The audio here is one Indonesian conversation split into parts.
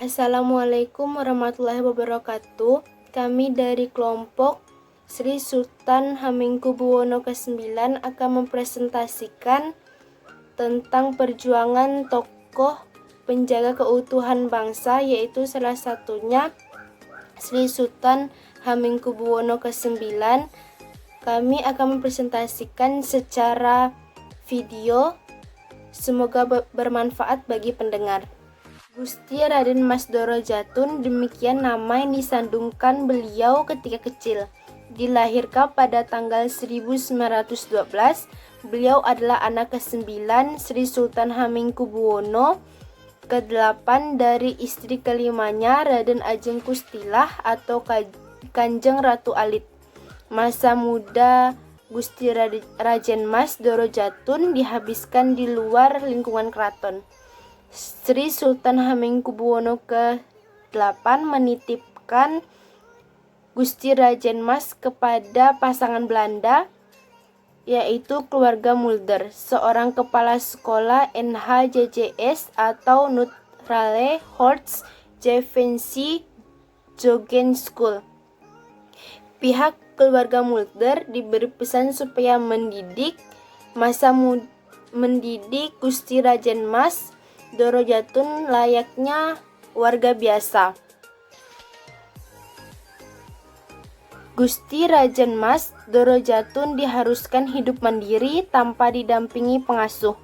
Assalamualaikum warahmatullahi wabarakatuh. Kami dari kelompok Sri Sultan Hamengkubuwono ke-9 akan mempresentasikan tentang perjuangan tokoh penjaga keutuhan bangsa, yaitu salah satunya Sri Sultan Hamengkubuwono ke-9. Kami akan mempresentasikan secara video. Semoga bermanfaat bagi pendengar. Gusti Raden Mas Doro Jatun, demikian nama yang disandungkan beliau ketika kecil. Dilahirkan pada tanggal 1912, beliau adalah anak ke-9 Sri Sultan Hamengkubuwono ke-8 dari istri kelimanya, Raden Ajeng Kustilah atau Kanjeng Ratu Alit. Masa muda Gusti Raden Mas Doro Jatun dihabiskan di luar lingkungan keraton. Sri Sultan Hamengkubuwono ke-8 menitipkan Gusti Raden Mas kepada pasangan Belanda, yaitu keluarga Mulder, seorang kepala sekolah NHJJS atau Neutrale Holst Javanse Jogen School. Pihak keluarga Mulder diberi pesan supaya mendidik Gusti Raden Mas Doro Jatun layaknya warga biasa. Gusti Raden Mas Doro Jatun diharuskan hidup mandiri tanpa didampingi pengasuh.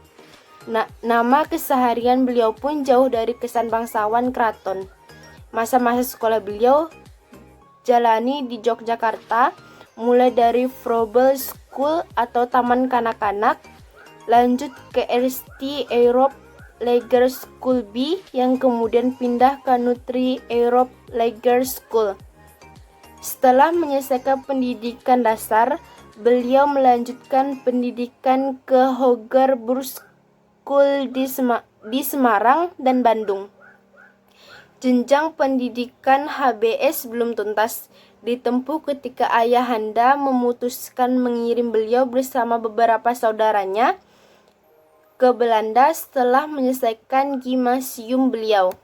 Nama keseharian beliau pun jauh dari kesan bangsawan keraton. Masa-masa sekolah beliau jalani di Yogyakarta, mulai dari Froebel School atau Taman Kanak-kanak, lanjut ke RST Europe Lager School B yang kemudian pindah ke Nutri Europe Lager School. Setelah menyelesaikan pendidikan dasar, beliau melanjutkan pendidikan ke Hogerburg School di Semarang dan Bandung. Jenjang pendidikan HBS belum tuntas ditempuh ketika ayahanda memutuskan mengirim beliau bersama beberapa saudaranya ke Belanda setelah menyelesaikan gimnasium beliau.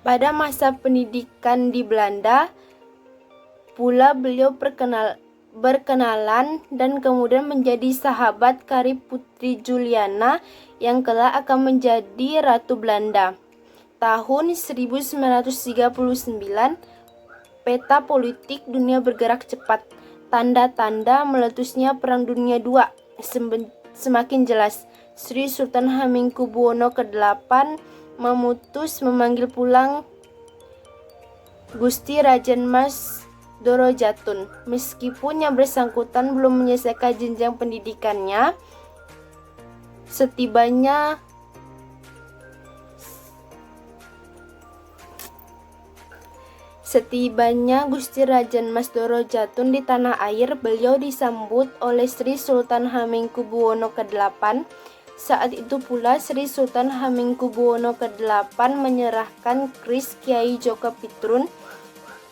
Pada masa pendidikan di Belanda pula beliau berkenalan dan kemudian menjadi sahabat karib Putri Juliana yang kelak akan menjadi Ratu Belanda. Tahun 1939, peta politik dunia bergerak cepat. Tanda-tanda meletusnya Perang Dunia II semakin jelas. Sri Sultan Hamengkubuwono ke-8 memutus memanggil pulang Gusti Raden Mas Doro Jatun. Meskipun yang bersangkutan belum menyelesaikan jenjang pendidikannya, Setibanya Gusti Raden Mas Doro Jatun di tanah air, beliau disambut oleh Sri Sultan Hamengkubuwono ke-8. Saat itu pula Sri Sultan Hamengkubuwono ke-8 menyerahkan kris Kiai Joko Pitrun.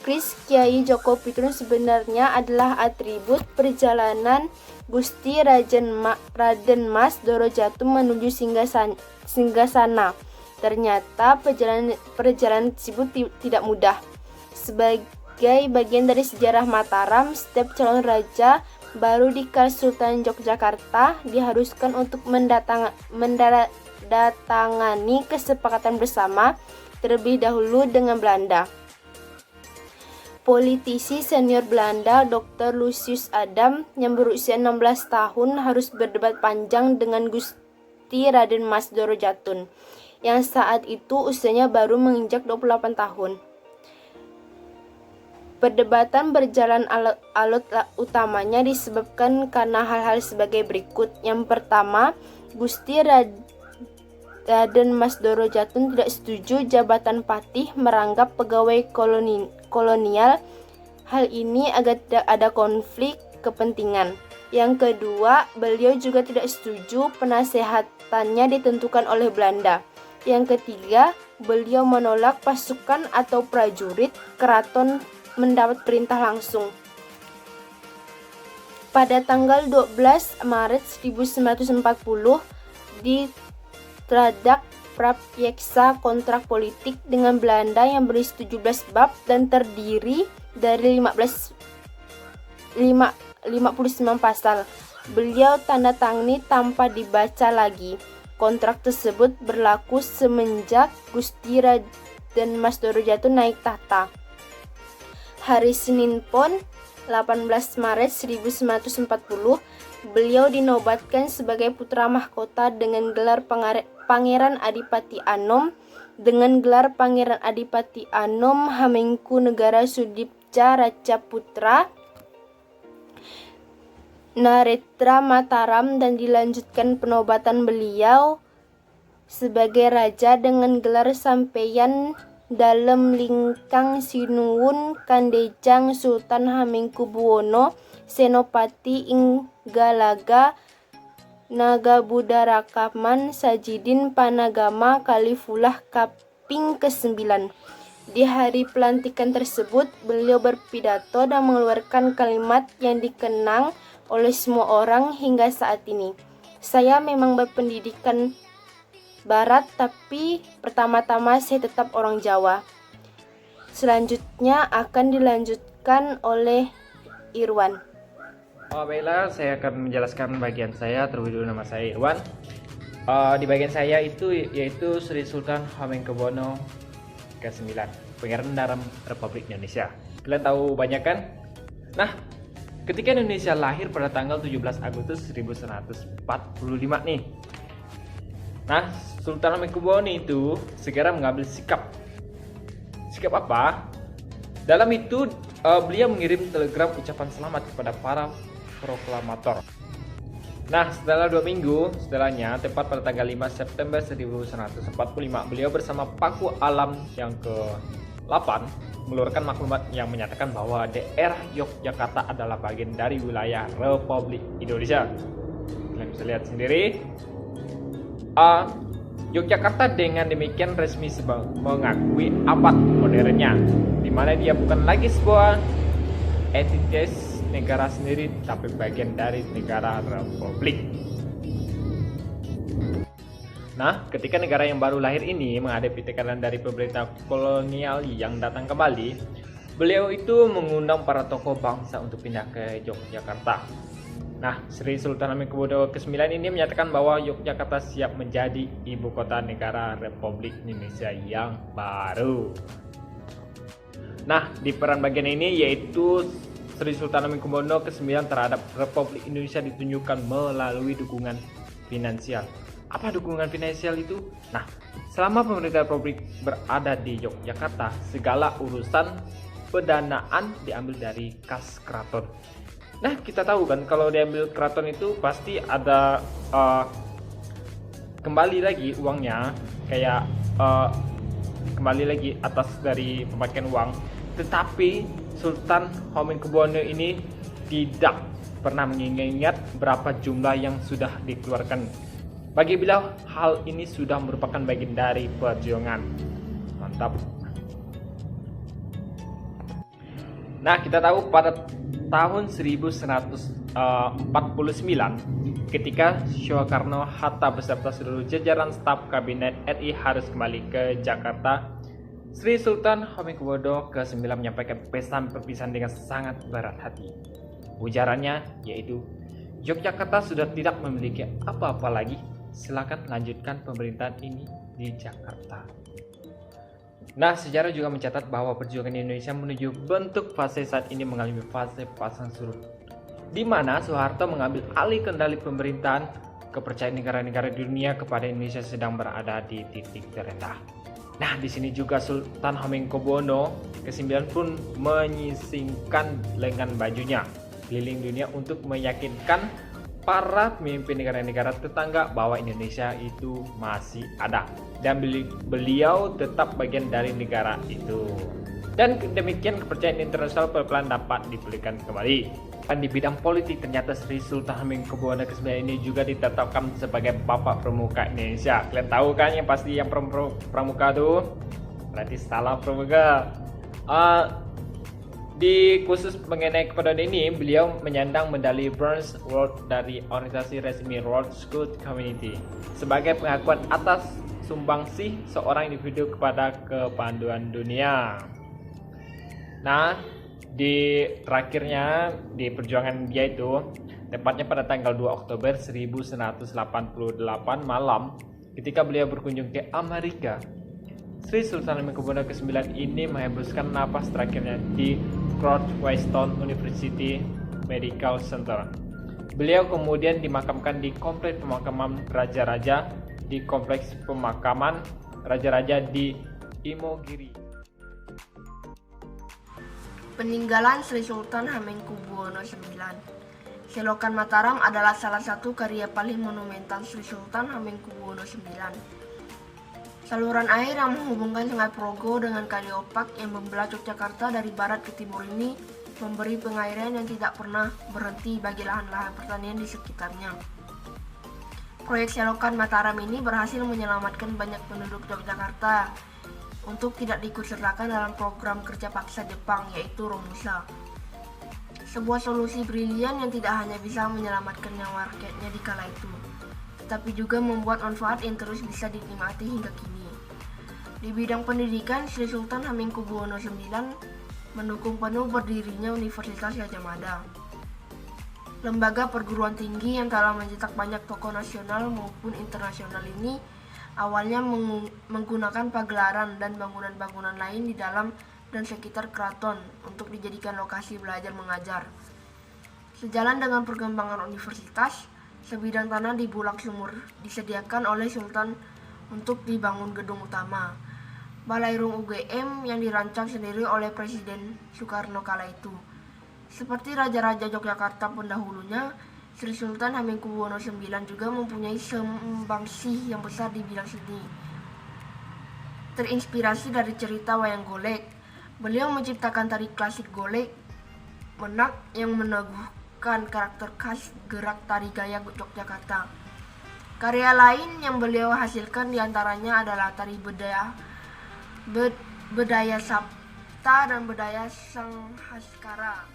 Kris Kiai Joko Pitrun sebenarnya adalah atribut perjalanan Gusti Raden Mas Doro Jatun menuju singgasana. Ternyata perjalanan tersebut tidak mudah. Sebagai bagian dari sejarah Mataram, setiap calon raja baru di Kesultanan Yogyakarta diharuskan untuk mendatangani kesepakatan bersama terlebih dahulu dengan Belanda. Politisi senior Belanda Dr. Lucius Adam yang berusia 16 tahun harus berdebat panjang dengan Gusti Raden Mas Doro Jatun yang saat itu usianya baru menginjak 28 tahun. Perdebatan berjalan alot utamanya disebabkan karena hal-hal sebagai berikut. Yang pertama, Gusti Raden Mas Doro Jatun tidak setuju jabatan patih meranggap pegawai kolonial. Hal ini agar tidak ada konflik kepentingan. Yang kedua, beliau juga tidak setuju penasehatannya ditentukan oleh Belanda. Yang ketiga, beliau menolak pasukan atau prajurit keraton mendapat perintah langsung. Pada tanggal 12 Maret 1940 Tradak Pravyeksa kontrak politik dengan Belanda yang berisi 17 bab dan terdiri dari 59 pasal. Beliau tanda tangani tanpa dibaca lagi. Kontrak tersebut berlaku semenjak Gusti Raden Mas Doro Jatun naik tahta. Hari Senin Pon 18 Maret 1940, beliau dinobatkan sebagai putra mahkota dengan gelar Pangeran Adipati Anom, dengan gelar Pangeran Adipati Anom Hamengkubuwono Sudipja Raja Putra Naretra Mataram, dan dilanjutkan penobatan beliau sebagai raja dengan gelar Sampeyan Dalem Lingkang Sinuwun Kandejang Sultan Hamengkubuwono Senopati Inggalaga Nagabudarakaman Sajidin Panagama Khalifullah Kaping ke-9. Di hari pelantikan tersebut, beliau berpidato dan mengeluarkan kalimat yang dikenang oleh semua orang hingga saat ini. Saya memang berpendidikan Barat, tapi pertama-tama saya tetap orang Jawa. Selanjutnya akan dilanjutkan oleh Irwan. Baiklah, saya akan menjelaskan bagian saya. Terlebih dulu, nama saya Irwan. Di bagian saya itu yaitu Sri Sultan Hamengkubuwono ke-9, Pangeran dalam Republik Indonesia. Kalian tahu banyak kan? Nah, ketika Indonesia lahir pada tanggal 17 Agustus 1945 nih. Nah, Sultan Hamengkubuwono itu segera mengambil sikap. Sikap apa? Dalam itu beliau mengirim telegram ucapan selamat kepada para proklamator. Nah, setelah 2 minggu setelahnya, tepat pada tanggal 5 September 1945, beliau bersama Paku Alam yang ke-8 mengeluarkan maklumat yang menyatakan bahwa daerah Yogyakarta adalah bagian dari wilayah Republik Indonesia. Kalian bisa lihat sendiri. Yogyakarta dengan demikian resmi mengakui abad modernnya, di mana dia bukan lagi sebuah entitas negara sendiri, tapi bagian dari negara republik. Nah, ketika negara yang baru lahir ini menghadapi tekanan dari pemerintah kolonial yang datang kembali, beliau itu mengundang para tokoh bangsa untuk pindah ke Yogyakarta. Nah, Sri Sultan Hamengkubuwono ke-9 ini menyatakan bahwa Yogyakarta siap menjadi ibu kota negara Republik Indonesia yang baru. Nah, di peran bagian ini yaitu Sri Sultan Hamengkubuwono ke-9 terhadap Republik Indonesia ditunjukkan melalui dukungan finansial. Apa dukungan finansial itu? Nah, selama pemerintah Republik berada di Yogyakarta, segala urusan pendanaan diambil dari kas keraton. Nah, kita tahu kan kalau diambil keraton itu pasti ada kembali lagi uangnya, kayak kembali lagi atas dari pemakaian uang. Tetapi Sultan Hamengkubuwono ini tidak pernah mengingat berapa jumlah yang sudah dikeluarkan. Bagi beliau, hal ini sudah merupakan bagian dari perjuangan. Mantap. Nah, kita tahu pada tahun 1949 ketika Soekarno-Hatta beserta seluruh jajaran staf kabinet RI harus kembali ke Jakarta, Sri Sultan Hamengkubuwono ke-9 menyampaikan pesan perpisahan dengan sangat berat hati. Ujarannya yaitu, Yogyakarta sudah tidak memiliki apa-apa lagi, silakan lanjutkan pemerintahan ini di Jakarta. Nah, sejarah juga mencatat bahwa perjuangan Indonesia menuju bentuk fase saat ini mengalami fase pasang surut, di mana Soeharto mengambil alih kendali pemerintahan. Kepercayaan negara-negara di dunia kepada Indonesia sedang berada di titik terendah. Nah, di sini juga Sultan Hamengkubuwono ke-9 pun menyisingkan lengan bajunya keliling dunia untuk meyakinkan para pemimpin negara-negara tetangga bahwa Indonesia itu masih ada dan beliau tetap bagian dari negara itu. Dan demikian kepercayaan internasional pelan-pelan dapat dipulihkan kembali. Dan di bidang politik ternyata Sri Sultan Hamengkubuwono ke-9 ini juga ditetapkan sebagai Bapak Pramuka Indonesia. Kalian tahu kan yang pasti yang pramuka tuh? Berarti salah pramuka. Di khusus mengenai kepedulian ini, beliau menyandang medali Bronze World dari organisasi resmi World Scout Community sebagai pengakuan atas sumbangsih seorang individu kepada kepanduan dunia. Nah, di terakhirnya di perjuangan dia itu, tepatnya pada tanggal 2 Oktober 1988 malam, ketika beliau berkunjung ke Amerika, Sri Sultan Hamengkubuwono ke-9 ini menghembuskan napas terakhirnya di Northwestern University Medical Center. Beliau kemudian dimakamkan di kompleks pemakaman raja-raja di kompleks pemakaman raja-raja di Imogiri. Peninggalan Sri Sultan Hamengkubuwono IX. Selokan Mataram adalah salah satu karya paling monumental Sri Sultan Hamengkubuwono IX. Saluran air yang menghubungkan Sungai Progo dengan Kali Opak yang membelah Yogyakarta dari barat ke timur ini memberi pengairan yang tidak pernah berhenti bagi lahan-lahan pertanian di sekitarnya. Proyek selokan Mataram ini berhasil menyelamatkan banyak penduduk Yogyakarta untuk tidak diikutsertakan dalam program kerja paksa Jepang, yaitu Romusa. Sebuah solusi brilian yang tidak hanya bisa menyelamatkan nyawa rakyatnya di kala itu, tapi juga membuat manfaat yang terus bisa dinikmati hingga kini. Di bidang pendidikan, Sri Sultan Hamengkubuwono IX mendukung penuh berdirinya Universitas Gadjah Mada, lembaga perguruan tinggi yang telah mencetak banyak tokoh nasional maupun internasional ini awalnya menggunakan pagelaran dan bangunan-bangunan lain di dalam dan sekitar keraton untuk dijadikan lokasi belajar mengajar. Sejalan dengan perkembangan universitas, sebidang tanah di Bulak Sumur disediakan oleh Sultan untuk dibangun gedung utama, Balairung UGM yang dirancang sendiri oleh Presiden Soekarno kala itu. Seperti raja-raja Yogyakarta pendahulunya, Sri Sultan Hamengkubuwono IX juga mempunyai sumbangsih yang besar di bidang seni. Terinspirasi dari cerita wayang golek, beliau menciptakan tari klasik golek menak yang meneguhkan karakter khas gerak tari gaya Yogyakarta. Karya lain yang beliau hasilkan diantaranya adalah tari Bedaya Sapta dan Bedaya Sanghaskara.